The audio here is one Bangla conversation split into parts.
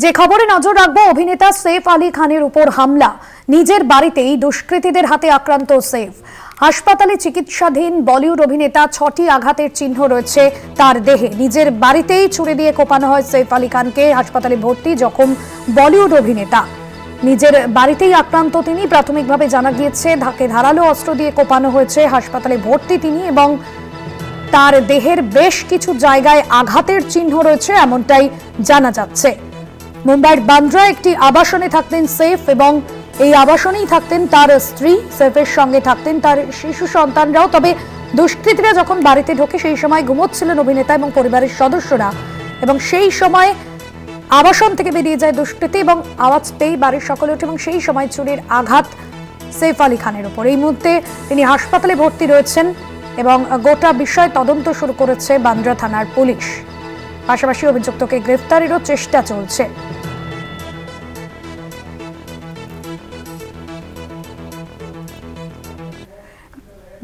যে খবরে নজর রাখবো, অভিনেতা সৈফ আলী খানের উপর হামলা। নিজের বাড়িতেই দুষ্কৃতীদের হাতে আক্রান্ত সৈফ। হাসপাতালে চিকিৎসাধীন বলিউড অভিনেতা 6টি আঘাতের চিহ্ন রয়েছে তার দেহে। নিজের বাড়িতেই ছুরি দিয়ে কোপানো হয় সৈফ আলী খানকে। হাসপাতালে ভর্তি জখম বলিউড অভিনেতা। নিজের বাড়িতেই আক্রান্ত তিনি। প্রাথমিকভাবে জানা গিয়েছে তাকে ধারালো অস্ত্র দিয়ে কোপানো হয়েছে। হাসপাতালে ভর্তি তিনি এবং তার দেহের বেশ কিছু জায়গায় আঘাতের চিহ্ন রয়েছে এমনটাই জানা যাচ্ছে। মুম্বাইয়ের বান্দ্রা একটি আবাসনে থাকতেন সৈফ এবং এই আবাসনেই থাকতেন তার স্ত্রী। সৈফের সঙ্গে থাকতেন তার শিশু সন্তানরাও। তবে দুষ্কৃতীরা যখন বাড়িতে ঢোকে সেই সময় ঘুমোচ্ছিলেন অভিনেতা এবং পরিবারের সদস্যরা, এবং সেই সময় আবাসন থেকে বেরিয়ে যায় দুষ্কৃতী এবং আওয়াজ পেয়ে বাড়ির সকলে ওঠে এবং সেই সময় ছুরির আঘাত সৈফ আলী খানের উপর। এই মুহূর্তে তিনি হাসপাতালে ভর্তি রয়েছেন এবং গোটা বিষয় তদন্ত শুরু করেছে বান্দ্রা থানার পুলিশ। পাশাপাশি অভিযুক্তকে গ্রেফতারেরও চেষ্টা চলছে।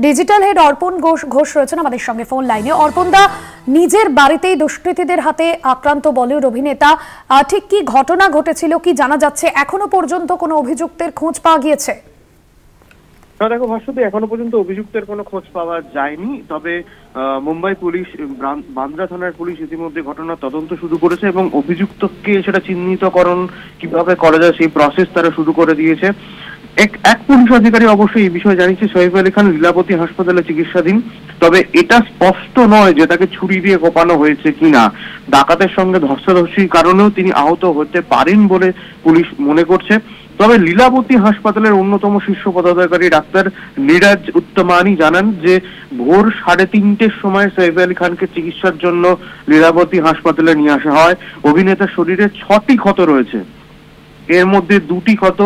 ডিজিটাল হেড অর্পণ ঘোষ রয়েছেন আমাদের সঙ্গে ফোন লাইনে। অর্পণদা, নিজের বাড়িতেই দুষ্কৃতীদের হাতে আক্রান্ত বলিউড অভিনেতা, ঠিক কি ঘটনা ঘটেছিল, কি জানা যাচ্ছে? এখনো পর্যন্ত কোনো অভিযুক্তের খোঁজ পাওয়া গিয়েছে? দেখো ভাস্বতী, এখনো পর্যন্ত অভিযুক্তের কোনো খোঁজ পাওয়া যায়নি। তবে মুম্বাই পুলিশ, বান্দ্রা থানার পুলিশ ইতিমধ্যে ঘটনা তদন্ত শুরু করেছে এবং অভিযুক্তকে সেটা চিহ্নিতকরণ কিভাবে করা যায় সেই প্রসেস তারা শুরু করে দিয়েছে। এক পুলিশ অধিকারী অবশ্যই এই বিষয়ে জানিয়েছে সৈফ আলী খান লীলাবতী হাসপাতালে চিকিৎসাধীন। তবে এটা স্পষ্ট নয় যে তাকে ছুরি দিয়ে কোপানো হয়েছে কিনা। ডাকাতের সঙ্গে ধস্তাধস্তির কারণেও তিনি আহত হতে পারেন বলে পুলিশ মনে করছে। তবে লীলাবতী হাসপাতালের অন্যতম শীর্ষ পদাধিকারী ডাক্তার নীরাজ উত্তমানি জানান যে ভোর 3:30টার সময় সৈফ আলী খানকে চিকিৎসার জন্য লীলাবতী হাসপাতালে নিয়ে আসা হয়। অভিনেতার শরীরে 6টি ক্ষত রয়েছে, এর মধ্যে 2টি ক্ষত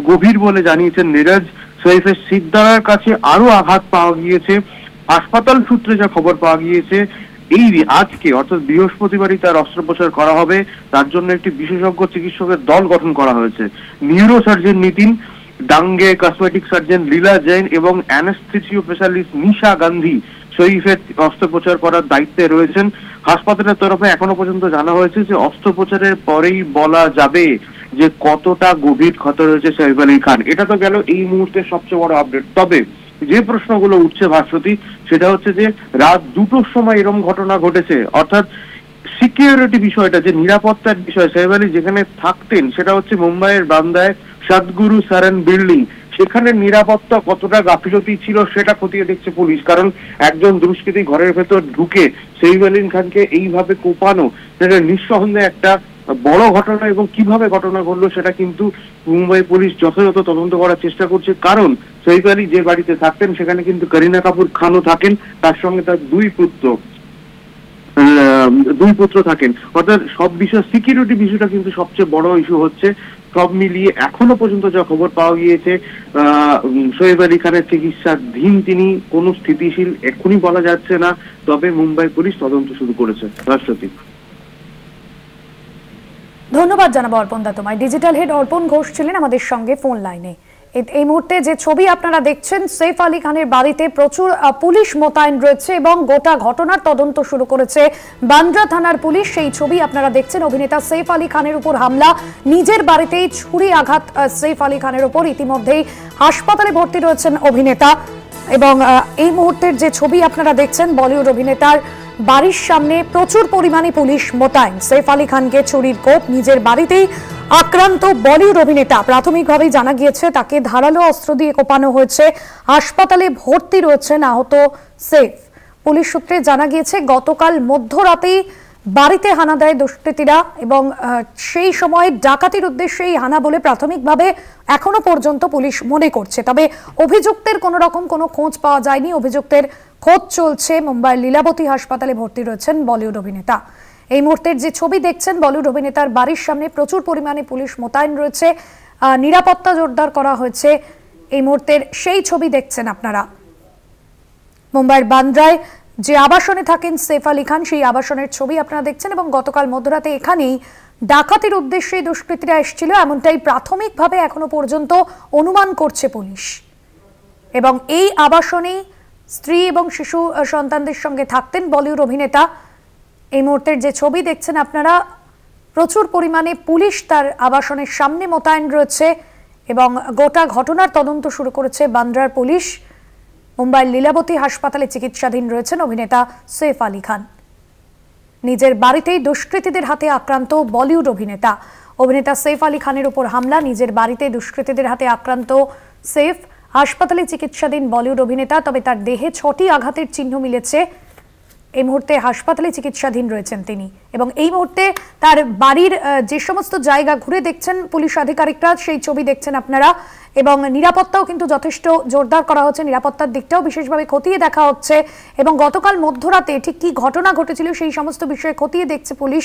গভীর বলে জানিয়েছেন নীরাজ। সৈফের সিদ্ধারার কাছে আরো আঘাত পাওয়া গিয়েছে। হাসপাতাল সূত্রে যা খবর পাওয়া গিয়েছে, এই আজকে অর্থাৎ বৃহস্পতিবারই তার অস্ত্রোপচার করা হবে। তার জন্য একটি বিশেষজ্ঞ চিকিৎসকের দল গঠন করা হয়েছে। Neuro surgeon Nitin ডাঙ্গে, cosmetic surgeon লীলা জৈন এবং অ্যানেস্থেসিও স্পেশালিস্ট নিশা গান্ধী সৈফের অস্ত্রোপচার করার দায়িত্বে রয়েছেন। হাসপাতালের তরফে এখনো পর্যন্ত জানা হয়েছে যে অস্ত্রোপচারের পরেই বলা যাবে যে কতটা গভীর ক্ষত রয়েছে সৈফ আলী খান। এটা তো গেল এই মুহূর্তে সবচেয়ে বড় আপডেট। তবে যে প্রশ্নগুলো উঠছে ভাস্বতী, সেটা হচ্ছে যে রাত 2টোর সময় এরকম ঘটনা ঘটেছে, অর্থাৎ সিকিউরিটি বিষয়টা, যে নিরাপত্তার বিষয়, সৈফ আলী যেখানে থাকতেন সেটা হচ্ছে মুম্বাইয়ের বান্দায় সদগুরু সারেন বিল্ডিং। সেখানে নিরাপত্তা কতটা গাফিলতি ছিল সেটা খতিয়ে দেখছে পুলিশ। কারণ একজন দুষ্কৃতী ঘরের ভেতর ঢুকে সৈফ আলী খানকে এইভাবে কোপানো, সেটা নিঃসন্দেহে একটা বড় ঘটনা এবং কিভাবে ঘটনা ঘটলো সেটা কিন্তু মুম্বাই পুলিশ যথাযথ তদন্ত করার চেষ্টা করছে। কারণ সৈফ আলী যে বাড়িতে থাকতেন সেখানে কিন্তু করিনা কাপুর খানও থাকেন, তার সঙ্গে তার দুই পুত্র থাকেন। অর্থাৎ সব বিষয়, সিকিউরিটি বিষয়টা কিন্তু সবচেয়ে বড় ইস্যু হচ্ছে। সব মিলিয়ে এখনো পর্যন্ত যা খবর পাওয়া গিয়েছে, সৈফ আলী খানের চিকিৎসাধীন, তিনি কোনো স্থিতিশীল এক্ষুনি বলা যাচ্ছে না। তবে মুম্বাই পুলিশ তদন্ত শুরু করেছে। রাষ্ট্রপতি, ধন্যবাদ জানাবো অর্পণদা তোমায়। ডিজিটাল হেড অর্পণ ঘোষ ছিলেন আমাদের সঙ্গে ফোন লাইনে। এই মুহূর্তে যে ছবি আপনারা দেখছেন, সৈফ আলী খানের বাড়িতে প্রচুর পুলিশ মোতায়েন রয়েছে এবং গোটা ঘটনার তদন্ত শুরু করেছে বান্দ্রা থানার পুলিশ। সেই ছবি আপনারা দেখছেন। অভিনেতা সৈফ আলী খানের উপর হামলা, নিজের বাড়িতেই ছুরি আঘাত সৈফ আলী খানের উপর। ইতিমধ্যেই হাসপাতালে ভর্তি রয়েছেন অভিনেতা এবং এই মুহূর্তের যে ছবি আপনারা দেখছেন, বলিউড অভিনেতার বাড়ির সামনে প্রচুর পরিমাণে পুলিশ মোতায়েন। সৈফ আলী খানকে ছুরির কোপ, নিজের বাড়িতেই আক্রান্ত বলিউড অভিনেতা। প্রাথমিকভাবেই জানা গিয়েছে তাকে ধারালো অস্ত্র দিয়ে কোপানো হয়েছে। হাসপাতালে ভর্তি রয়েছেন আহত সৈফ। পুলিশ সূত্রে জানা গিয়েছে গতকাল মধ্যরাতেই বাড়িতে হানা দেয় দুষ্কৃতীরা এবং সেই সময় ডাকাতির উদ্দেশ্যেই হানা বলে প্রাথমিকভাবে এখনো পর্যন্ত পুলিশ মনে করছে। তবে অভিযুক্তের কোনো রকম কোনো খোঁজ পাওয়া যায়নি। অভিযুক্তের খোঁজ চলছে। মুম্বাইয়ের লীলাবতী হাসপাতালে ভর্তি রয়েছেন বলিউড অভিনেতা। এই মুহূর্তের যে ছবি দেখছেন, বলিউড অভিনেতার বাড়ির সামনে প্রচুর পরিমাণে পুলিশ মোতায়েন রয়েছে, নিরাপত্তা জোরদার করা হয়েছে। এই মুহূর্তের সেই ছবি দেখছেন আপনারা। মুম্বাইয়ের বান্দ্রায় যে আবাসনে থাকেন সৈফ আলী খান, সেই আবাসনের ছবি আপনারা দেখছেন এবং গতকাল মধ্যরাতে এখানেই ডাকাতির উদ্দেশ্যে দুষ্কৃতীরা এসেছিল, এমনটাই প্রাথমিকভাবে এখনো পর্যন্ত অনুমান করছে পুলিশ। এবং এই আবাসনেই স্ত্রী এবং শিশু সন্তানদের সঙ্গে থাকতেন বলিউড অভিনেতা। এই মুহূর্তের যে ছবি দেখছেন আপনারা, প্রচুর পরিমাণে পুলিশ তার আবাসনের সামনে মোতায়েন রয়েছে এবং গোটা ঘটনার তদন্ত শুরু করেছে বান্দ্রার পুলিশ। মুম্বাইয়ের লীলাবতী হাসপাতালে চিকিৎসাধীন রয়েছেন অভিনেতা সৈফ আলী খান। নিজের বাড়িতেই দুষ্কৃতীদের হাতে আক্রান্ত বলিউড অভিনেতা সৈফ আলী খানের উপর হামলা। নিজের বাড়িতে দুষ্কৃতীদের হাতে আক্রান্ত সৈফ হাসপাতালে চিকিৎসাধীন বলিউড অভিনেতা, তবে তার দেহে 6টি আঘাতের চিহ্ন মিলেছে। এই মুহূর্তে হাসপাতালে চিকিৎসাধীন রয়েছেন তিনি এবং এই মুহূর্তে তার বাড়ির যে সমস্ত জায়গা ঘুরে দেখছেন পুলিশ আধিকারিকরা, সেই ছবি দেখছেন আপনারা। এবং নিরাপত্তাও কিন্তু যথেষ্ট জোরদার করা হচ্ছে, নিরাপত্তার দিকটাও বিশেষভাবে খতিয়ে দেখা হচ্ছে এবং গতকাল মধ্যরাতে ঠিক কি ঘটনা ঘটেছিল সেই সমস্ত বিষয়ে খতিয়ে দেখছে পুলিশ।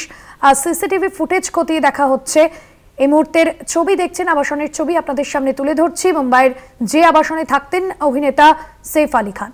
সিসিটিভি ফুটেজ খতিয়ে দেখা হচ্ছে। এই মুহূর্তের ছবি দেখছেন, আবাসনের ছবি আপনাদের সামনে তুলে ধরছি। মুম্বাইয়ের যে আবাসনে থাকতেন অভিনেতা সৈফ আলী খান।